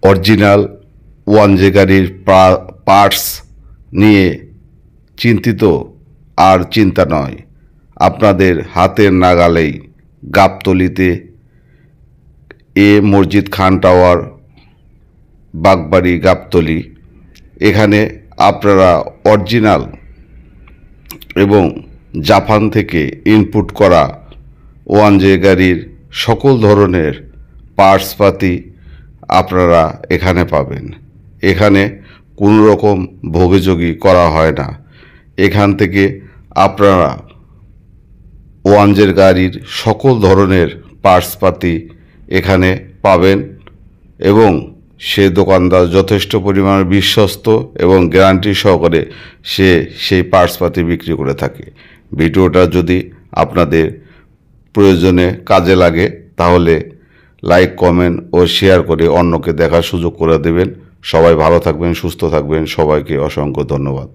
Original 1J গাড়ির parts নিয়ে চিন্তিত আর চিন্তা নয়। আপনাদের হাতের নাগালেই গাবতলীতে মসজিদ খান টাওয়ার, বাগবাড়ি, গাবতলী, এখানে আপনারা অরিজিনাল এবং জাপান থেকে ইনপুট করা 1J গাড়ির সকল ধরনের পার্টসপাতি আপনারা এখানে পাবেন। এখানে কোনো রকম ভোগীযোগী করা হয় না। এখান থেকে আপনারা 1J গাড়ির সকল ধরনের পার্টসপাতি এখানে পাবেন এবং সে দোকানদার যথেষ্ট পরিমাণে বিশ্বস্ত এবং গ্যারান্টি সহকারে সেই পার্টসপাতি বিক্রি করে থাকে। ভিডিওটা যদি আপনাদের প্রয়োজনে কাজে লাগে তাহলে লাইক, কমেন্ট ও শেয়ার করে অন্যকে দেখার সুযোগ করে দেবেন। সবাই ভালো থাকবেন, সুস্থ থাকবেন। সবাইকে অসংখ্য ধন্যবাদ।